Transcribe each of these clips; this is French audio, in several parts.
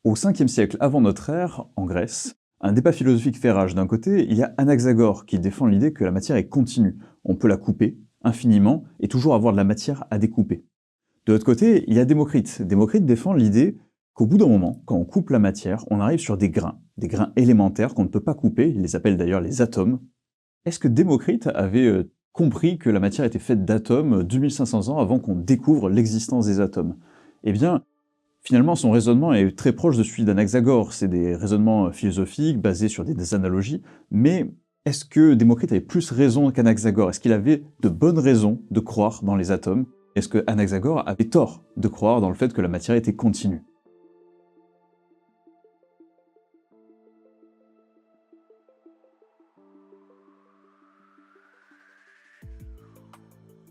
Au 5e siècle avant notre ère, en Grèce, un débat philosophique fait rage. D'un côté, il y a Anaxagore qui défend l'idée que la matière est continue. On peut la couper infiniment et toujours avoir de la matière à découper. De l'autre côté, il y a Démocrite. Démocrite défend l'idée qu'au bout d'un moment, quand on coupe la matière, on arrive sur des grains élémentaires qu'on ne peut pas couper, il les appelle d'ailleurs les atomes. Est-ce que Démocrite avait compris que la matière était faite d'atomes 2500 ans avant qu'on découvre l'existence des atomes? Eh bien, finalement, son raisonnement est très proche de celui d'Anaxagore. C'est des raisonnements philosophiques basés sur des analogies, mais est-ce que Démocrite avait plus raison qu'Anaxagore? Est-ce qu'il avait de bonnes raisons de croire dans les atomes? Est-ce que Anaxagore avait tort de croire dans le fait que la matière était continue?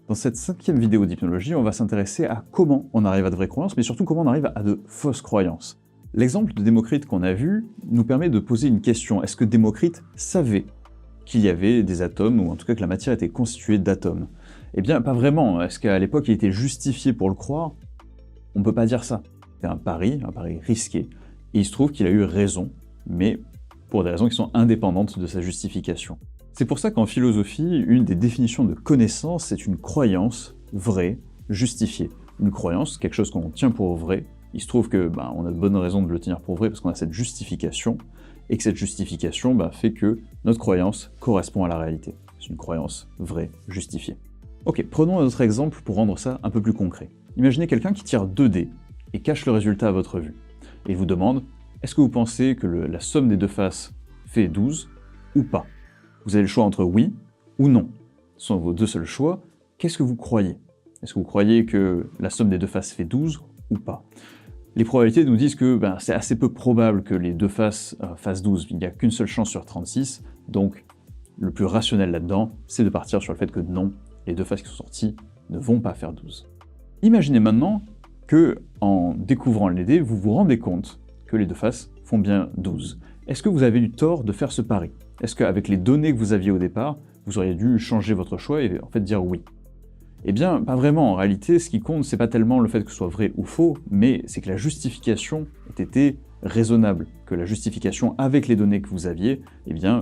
Dans cette 5e vidéo d'hypnologie, on va s'intéresser à comment on arrive à de vraies croyances, mais surtout comment on arrive à de fausses croyances. L'exemple de Démocrite qu'on a vu nous permet de poser une question. Est-ce que Démocrite savait qu'il y avait des atomes, ou en tout cas que la matière était constituée d'atomes? Eh bien, pas vraiment. Est-ce qu'à l'époque, il était justifié pour le croire? On ne peut pas dire ça. C'était un pari risqué. Et il se trouve qu'il a eu raison, mais pour des raisons qui sont indépendantes de sa justification. C'est pour ça qu'en philosophie, une des définitions de connaissance, c'est une croyance vraie, justifiée. Une croyance, quelque chose qu'on tient pour vrai. Il se trouve que on a de bonnes raisons de le tenir pour vrai parce qu'on a cette justification, et que cette justification fait que notre croyance correspond à la réalité. C'est une croyance vraie, justifiée. Ok, prenons un autre exemple pour rendre ça un peu plus concret. Imaginez quelqu'un qui tire 2 dés et cache le résultat à votre vue. Et il vous demande, est-ce que vous pensez que la somme des deux faces fait 12 ou pas? Vous avez le choix entre oui ou non. Ce sont vos deux seuls choix. Qu'est-ce que vous croyez? Est-ce que vous croyez que la somme des deux faces fait 12 ou pas? Les probabilités nous disent que c'est assez peu probable que les deux faces fassent 12. Il n'y a qu'une seule chance sur 36, donc le plus rationnel là-dedans, c'est de partir sur le fait que non, les deux faces qui sont sorties ne vont pas faire 12. Imaginez maintenant que, en découvrant les dés, vous vous rendez compte que les deux faces font bien 12. Est-ce que vous avez eu tort de faire ce pari? Est-ce qu'avec les données que vous aviez au départ, vous auriez dû changer votre choix et en fait dire oui? Eh bien, pas vraiment. En réalité, ce qui compte, c'est pas tellement le fait que ce soit vrai ou faux, mais c'est que la justification ait été raisonnable, que la justification avec les données que vous aviez,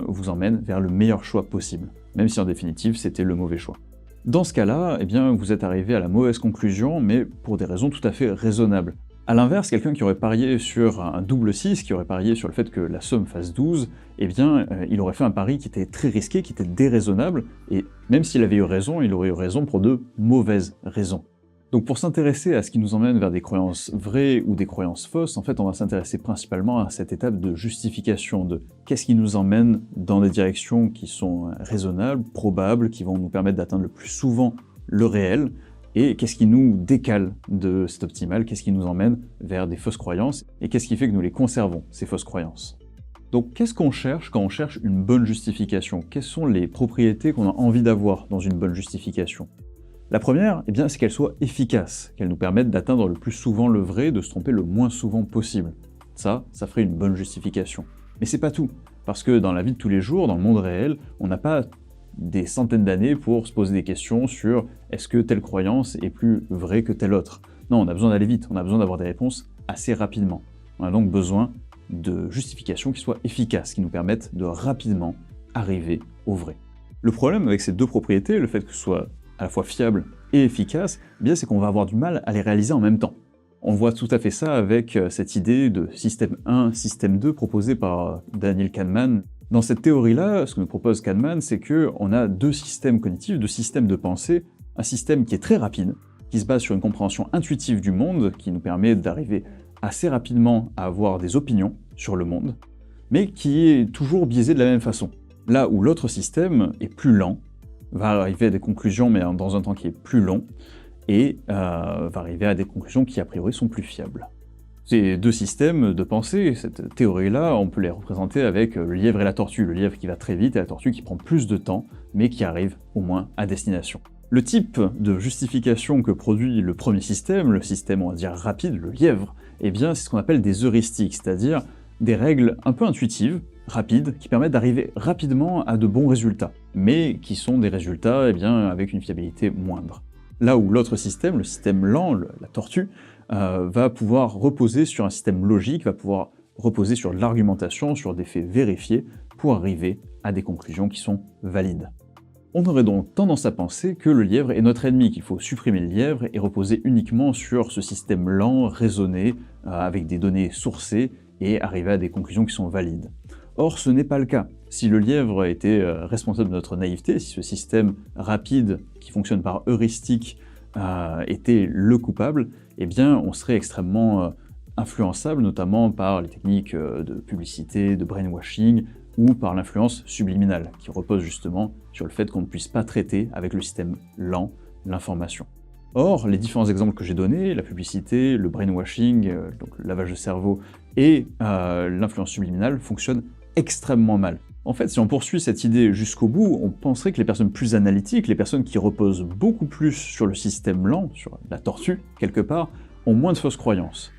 vous emmène vers le meilleur choix possible, même si en définitive, c'était le mauvais choix. Dans ce cas-là, vous êtes arrivé à la mauvaise conclusion, mais pour des raisons tout à fait raisonnables. A l'inverse, quelqu'un qui aurait parié sur un double 6, qui aurait parié sur le fait que la somme fasse 12, il aurait fait un pari qui était très risqué, qui était déraisonnable, et même s'il avait eu raison, il aurait eu raison pour de mauvaises raisons. Donc pour s'intéresser à ce qui nous emmène vers des croyances vraies ou des croyances fausses, en fait on va s'intéresser principalement à cette étape de justification, de qu'est-ce qui nous emmène dans des directions qui sont raisonnables, probables, qui vont nous permettre d'atteindre le plus souvent le réel, et qu'est-ce qui nous décale de cet optimal, qu'est-ce qui nous emmène vers des fausses croyances, et qu'est-ce qui fait que nous les conservons, ces fausses croyances. Donc qu'est-ce qu'on cherche quand on cherche une bonne justification? Quelles sont les propriétés qu'on a envie d'avoir dans une bonne justification? La première, c'est qu'elle soit efficace, qu'elle nous permette d'atteindre le plus souvent le vrai, de se tromper le moins souvent possible. Ça ferait une bonne justification. Mais c'est pas tout, parce que dans la vie de tous les jours, dans le monde réel, on n'a pas des centaines d'années pour se poser des questions sur est-ce que telle croyance est plus vraie que telle autre. Non, on a besoin d'aller vite, on a besoin d'avoir des réponses assez rapidement. On a donc besoin de justifications qui soient efficaces, qui nous permettent de rapidement arriver au vrai. Le problème avec ces deux propriétés, le fait que ce soit à la fois fiable et efficace, c'est qu'on va avoir du mal à les réaliser en même temps. On voit tout à fait ça avec cette idée de système 1, système 2 proposée par Daniel Kahneman. Dans cette théorie-là, ce que nous propose Kahneman, c'est qu'on a deux systèmes cognitifs, deux systèmes de pensée, un système qui est très rapide, qui se base sur une compréhension intuitive du monde, qui nous permet d'arriver assez rapidement à avoir des opinions sur le monde, mais qui est toujours biaisé de la même façon. Là où l'autre système est plus lent, va arriver à des conclusions, mais dans un temps qui est plus long, et va arriver à des conclusions qui a priori sont plus fiables. Ces deux systèmes de pensée, cette théorie-là, on peut les représenter avec le lièvre et la tortue. Le lièvre qui va très vite et la tortue qui prend plus de temps, mais qui arrive au moins à destination. Le type de justification que produit le premier système, le système on va dire rapide, le lièvre, c'est ce qu'on appelle des heuristiques, c'est-à-dire des règles un peu intuitives, rapides, qui permettent d'arriver rapidement à de bons résultats, mais qui sont des résultats avec une fiabilité moindre. Là où l'autre système, le système lent, la tortue, va pouvoir reposer sur un système logique, va pouvoir reposer sur de l'argumentation, sur des faits vérifiés, pour arriver à des conclusions qui sont valides. On aurait donc tendance à penser que le lièvre est notre ennemi, qu'il faut supprimer le lièvre et reposer uniquement sur ce système lent, raisonné, avec des données sourcées, et arriver à des conclusions qui sont valides. Or, ce n'est pas le cas. Si le lièvre était responsable de notre naïveté, si ce système rapide qui fonctionne par heuristique était le coupable, eh bien on serait extrêmement influençable, notamment par les techniques de publicité, de brainwashing, ou par l'influence subliminale, qui repose justement sur le fait qu'on ne puisse pas traiter avec le système lent l'information. Or, les différents exemples que j'ai donnés, la publicité, le brainwashing, donc le lavage de cerveau, et l'influence subliminale fonctionnent extrêmement mal. En fait, si on poursuit cette idée jusqu'au bout, on penserait que les personnes plus analytiques, les personnes qui reposent beaucoup plus sur le système lent, sur la tortue, quelque part, ont moins de fausses croyances.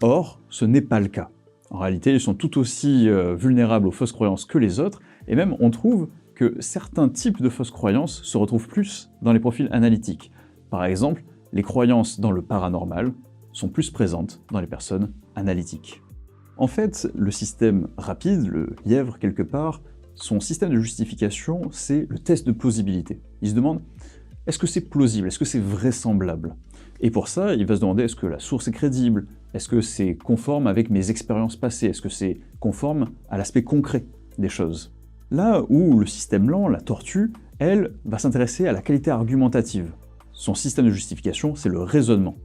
Or, ce n'est pas le cas. En réalité, ils sont tout aussi vulnérables aux fausses croyances que les autres, et même on trouve que certains types de fausses croyances se retrouvent plus dans les profils analytiques. Par exemple, les croyances dans le paranormal sont plus présentes dans les personnes analytiques. En fait, le système rapide, le lièvre quelque part, son système de justification, c'est le test de plausibilité. Il se demande, est-ce que c'est plausible, est-ce que c'est vraisemblable? Et pour ça, il va se demander, est-ce que la source est crédible? Est-ce que c'est conforme avec mes expériences passées? Est-ce que c'est conforme à l'aspect concret des choses? Là où le système lent, la tortue, elle, va s'intéresser à la qualité argumentative. Son système de justification, c'est le raisonnement.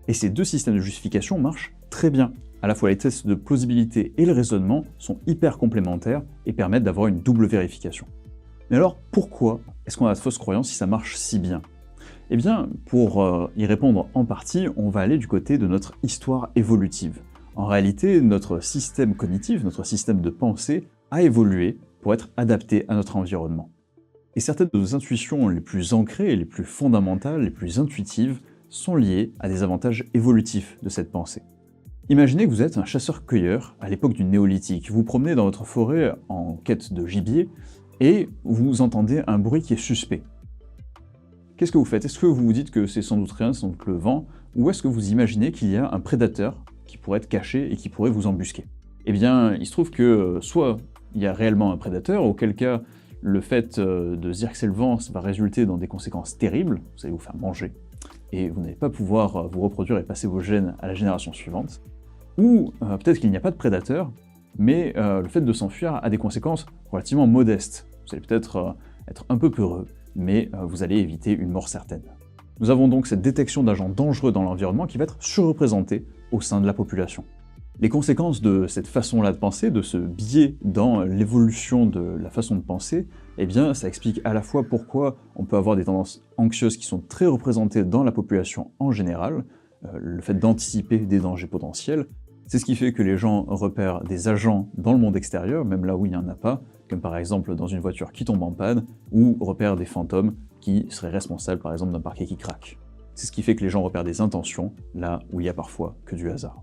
Et ces deux systèmes de justification marchent très bien. À la fois les tests de plausibilité et le raisonnement sont hyper complémentaires et permettent d'avoir une double vérification. Mais alors, pourquoi est-ce qu'on a de fausses croyances si ça marche si bien? Eh bien, pour y répondre en partie, on va aller du côté de notre histoire évolutive. En réalité, notre système cognitif, notre système de pensée, a évolué pour être adapté à notre environnement. Et certaines de nos intuitions les plus ancrées, les plus fondamentales, les plus intuitives, sont liées à des avantages évolutifs de cette pensée. Imaginez que vous êtes un chasseur-cueilleur à l'époque du néolithique. Vous vous promenez dans votre forêt en quête de gibier et vous entendez un bruit qui est suspect. Qu'est-ce que vous faites? Est-ce que vous vous dites que c'est sans doute rien, c'est sans doute le vent, ou est-ce que vous imaginez qu'il y a un prédateur qui pourrait être caché et qui pourrait vous embusquer? Eh bien, il se trouve que soit il y a réellement un prédateur, auquel cas le fait de se dire que c'est le vent, ça va résulter dans des conséquences terribles, vous allez vous faire manger, et vous n'allez pas pouvoir vous reproduire et passer vos gènes à la génération suivante, ou peut-être qu'il n'y a pas de prédateur, mais le fait de s'enfuir a des conséquences relativement modestes. Vous allez peut-être être un peu peureux, mais vous allez éviter une mort certaine. Nous avons donc cette détection d'agents dangereux dans l'environnement qui va être surreprésentée au sein de la population. Les conséquences de cette façon-là de penser, de ce biais dans l'évolution de la façon de penser, eh bien ça explique à la fois pourquoi on peut avoir des tendances anxieuses qui sont très représentées dans la population en général, le fait d'anticiper des dangers potentiels, c'est ce qui fait que les gens repèrent des agents dans le monde extérieur, même là où il n'y en a pas, comme par exemple dans une voiture qui tombe en panne, ou repèrent des fantômes qui seraient responsables par exemple d'un parquet qui craque. C'est ce qui fait que les gens repèrent des intentions, là où il y a parfois que du hasard.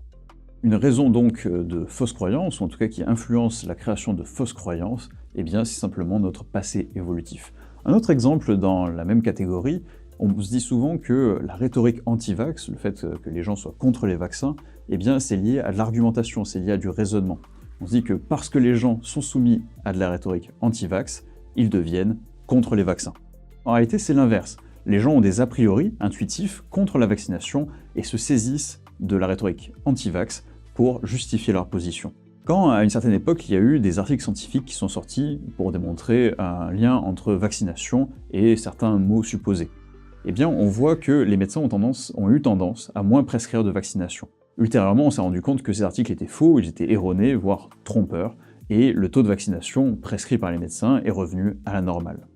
Une raison donc de fausses croyances, ou en tout cas qui influence la création de fausses croyances, eh bien c'est simplement notre passé évolutif. Un autre exemple dans la même catégorie, on se dit souvent que la rhétorique anti-vax, le fait que les gens soient contre les vaccins, eh bien c'est lié à de l'argumentation, c'est lié à du raisonnement. On se dit que parce que les gens sont soumis à de la rhétorique anti-vax, ils deviennent contre les vaccins. En réalité, c'est l'inverse. Les gens ont des a priori intuitifs contre la vaccination et se saisissent de la rhétorique anti-vax pour justifier leur position. Quand, à une certaine époque, il y a eu des articles scientifiques qui sont sortis pour démontrer un lien entre vaccination et certains maux supposés, eh bien on voit que les médecins ont eu tendance à moins prescrire de vaccination. Ultérieurement, on s'est rendu compte que ces articles étaient faux, ils étaient erronés, voire trompeurs, et le taux de vaccination prescrit par les médecins est revenu à la normale.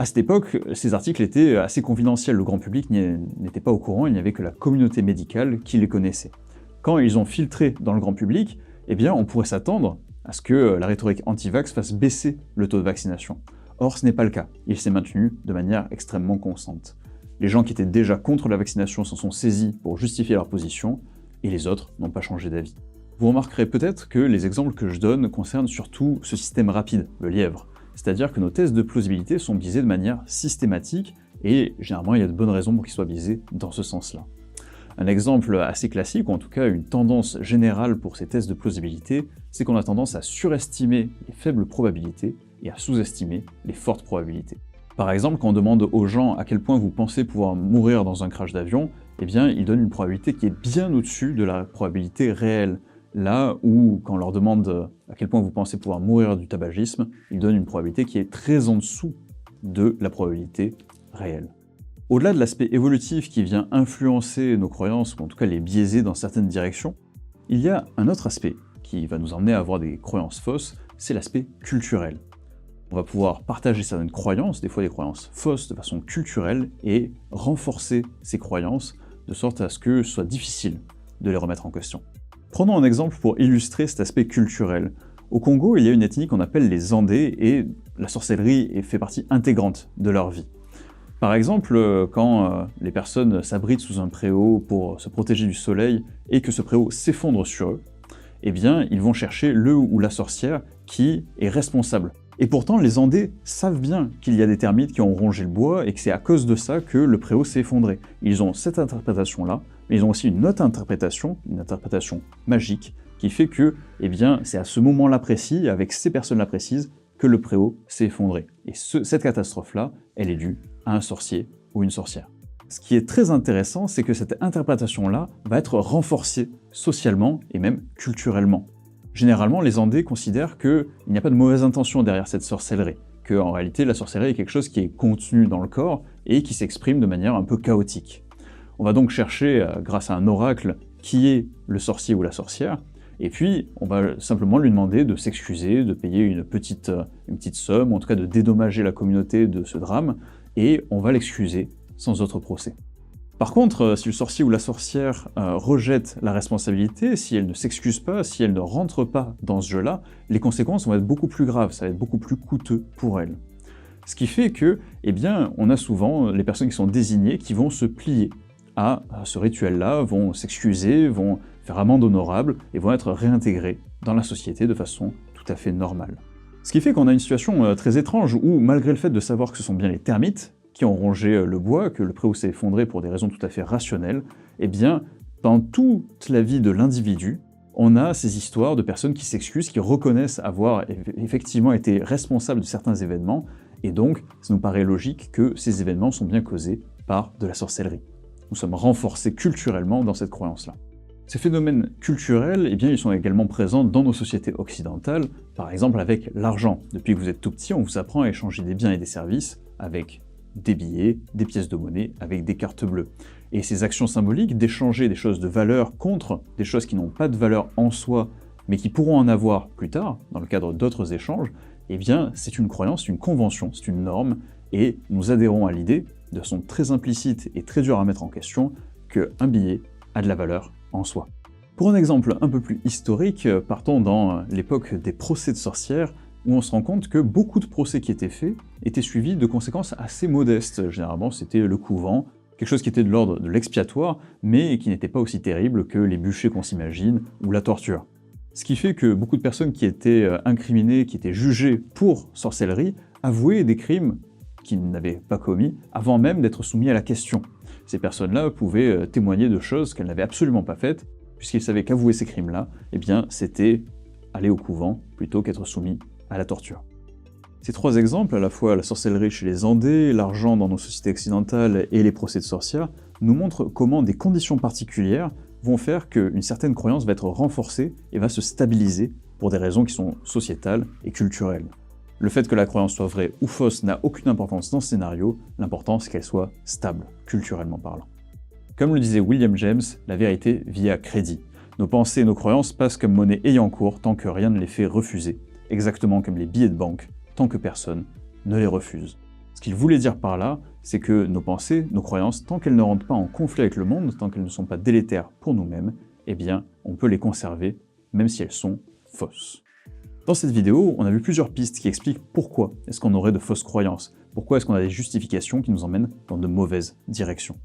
À cette époque, ces articles étaient assez confidentiels, le grand public n'était pas au courant, il n'y avait que la communauté médicale qui les connaissait. Quand ils ont filtré dans le grand public, eh bien on pourrait s'attendre à ce que la rhétorique anti-vax fasse baisser le taux de vaccination. Or ce n'est pas le cas, il s'est maintenu de manière extrêmement constante. Les gens qui étaient déjà contre la vaccination s'en sont saisis pour justifier leur position, et les autres n'ont pas changé d'avis. Vous remarquerez peut-être que les exemples que je donne concernent surtout ce système rapide, le lièvre. C'est-à-dire que nos tests de plausibilité sont biaisés de manière systématique, et généralement il y a de bonnes raisons pour qu'ils soient biaisés dans ce sens-là. Un exemple assez classique, ou en tout cas une tendance générale pour ces tests de plausibilité, c'est qu'on a tendance à surestimer les faibles probabilités et à sous-estimer les fortes probabilités. Par exemple, quand on demande aux gens à quel point vous pensez pouvoir mourir dans un crash d'avion, eh bien, ils donnent une probabilité qui est bien au-dessus de la probabilité réelle. Là où, quand on leur demande à quel point vous pensez pouvoir mourir du tabagisme, ils donnent une probabilité qui est très en dessous de la probabilité réelle. Au-delà de l'aspect évolutif qui vient influencer nos croyances, ou en tout cas les biaiser dans certaines directions, il y a un autre aspect qui va nous emmener à avoir des croyances fausses, c'est l'aspect culturel. On va pouvoir partager certaines croyances, des fois des croyances fausses de façon culturelle, et renforcer ces croyances de sorte à ce que ce soit difficile de les remettre en question. Prenons un exemple pour illustrer cet aspect culturel. Au Congo, il y a une ethnie qu'on appelle les Andés, et la sorcellerie fait partie intégrante de leur vie. Par exemple, quand les personnes s'abritent sous un préau pour se protéger du soleil et que ce préau s'effondre sur eux, eh bien, ils vont chercher le ou la sorcière qui est responsable. Et pourtant, les Andés savent bien qu'il y a des termites qui ont rongé le bois et que c'est à cause de ça que le préau s'est effondré. Ils ont cette interprétation-là, mais ils ont aussi une autre interprétation, une interprétation magique, qui fait que, eh bien, c'est à ce moment-là précis, avec ces personnes-là précises, que le préau s'est effondré. Et cette catastrophe-là, elle est due à un sorcier ou une sorcière. Ce qui est très intéressant, c'est que cette interprétation-là va être renforcée socialement et même culturellement. Généralement, les Andés considèrent qu'il n'y a pas de mauvaise intention derrière cette sorcellerie, qu'en réalité la sorcellerie est quelque chose qui est contenu dans le corps et qui s'exprime de manière un peu chaotique. On va donc chercher, grâce à un oracle, qui est le sorcier ou la sorcière, et puis on va simplement lui demander de s'excuser, de payer une petite somme, ou en tout cas de dédommager la communauté de ce drame, et on va l'excuser sans autre procès. Par contre, si le sorcier ou la sorcière rejette la responsabilité, si elle ne s'excuse pas, si elle ne rentre pas dans ce jeu-là, les conséquences vont être beaucoup plus graves, ça va être beaucoup plus coûteux pour elle. Ce qui fait que, eh bien, on a souvent les personnes qui sont désignées qui vont se plier à ce rituel-là, vont s'excuser, vont faire amende honorable et vont être réintégrées dans la société de façon tout à fait normale. Ce qui fait qu'on a une situation très étrange où, malgré le fait de savoir que ce sont bien les termites qui ont rongé le bois, que le préau s'est effondré pour des raisons tout à fait rationnelles, eh bien, pendant toute la vie de l'individu, on a ces histoires de personnes qui s'excusent, qui reconnaissent avoir effectivement été responsables de certains événements, et donc ça nous paraît logique que ces événements sont bien causés par de la sorcellerie. Nous sommes renforcés culturellement dans cette croyance-là. Ces phénomènes culturels, eh bien, ils sont également présents dans nos sociétés occidentales, par exemple avec l'argent. Depuis que vous êtes tout petit, on vous apprend à échanger des biens et des services avec des billets, des pièces de monnaie, avec des cartes bleues. Et ces actions symboliques d'échanger des choses de valeur contre des choses qui n'ont pas de valeur en soi, mais qui pourront en avoir plus tard, dans le cadre d'autres échanges, eh bien, c'est une croyance, une convention, c'est une norme, et nous adhérons à l'idée, de façon très implicite et très dure à mettre en question, qu'un billet a de la valeur en soi. Pour un exemple un peu plus historique, partons dans l'époque des procès de sorcières, où on se rend compte que beaucoup de procès qui étaient faits étaient suivis de conséquences assez modestes. Généralement, c'était le couvent, quelque chose qui était de l'ordre de l'expiatoire, mais qui n'était pas aussi terrible que les bûchers qu'on s'imagine, ou la torture. Ce qui fait que beaucoup de personnes qui étaient incriminées, qui étaient jugées pour sorcellerie, avouaient des crimes qu'ils n'avaient pas commis, avant même d'être soumis à la question. Ces personnes-là pouvaient témoigner de choses qu'elles n'avaient absolument pas faites, puisqu'ils savaient qu'avouer ces crimes-là, eh bien, c'était aller au couvent plutôt qu'être soumis à la torture. Ces trois exemples, à la fois la sorcellerie chez les Andés, l'argent dans nos sociétés occidentales et les procès de sorcières, nous montrent comment des conditions particulières vont faire qu'une certaine croyance va être renforcée et va se stabiliser pour des raisons qui sont sociétales et culturelles. Le fait que la croyance soit vraie ou fausse n'a aucune importance dans ce scénario, l'important c'est qu'elle soit stable, culturellement parlant. Comme le disait William James, la vérité vit à crédit. Nos pensées et nos croyances passent comme monnaie ayant cours tant que rien ne les fait refuser, exactement comme les billets de banque, tant que personne ne les refuse. Ce qu'il voulait dire par là, c'est que nos pensées, nos croyances, tant qu'elles ne rentrent pas en conflit avec le monde, tant qu'elles ne sont pas délétères pour nous-mêmes, eh bien, on peut les conserver, même si elles sont fausses. Dans cette vidéo, on a vu plusieurs pistes qui expliquent pourquoi est-ce qu'on aurait de fausses croyances, pourquoi est-ce qu'on a des justifications qui nous emmènent dans de mauvaises directions.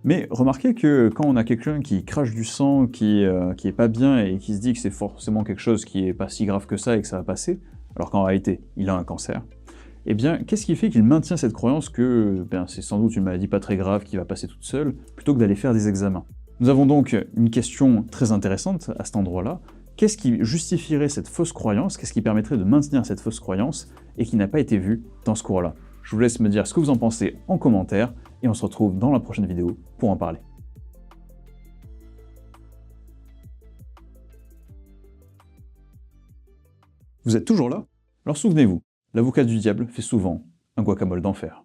Mais remarquez que quand on a quelqu'un qui crache du sang, qui est pas bien et qui se dit que c'est forcément quelque chose qui est pas si grave que ça et que ça va passer, alors qu'en réalité, il a un cancer, eh bien, qu'est-ce qui fait qu'il maintient cette croyance que c'est sans doute une maladie pas très grave qui va passer toute seule, plutôt que d'aller faire des examens? Nous avons donc une question très intéressante à cet endroit-là. Qu'est-ce qui justifierait cette fausse croyance? Qu'est-ce qui permettrait de maintenir cette fausse croyance et qui n'a pas été vu dans ce cours-là? Je vous laisse me dire ce que vous en pensez en commentaire et on se retrouve dans la prochaine vidéo pour en parler. Vous êtes toujours là? Alors souvenez-vous, l'avocat du diable fait souvent un guacamole d'enfer.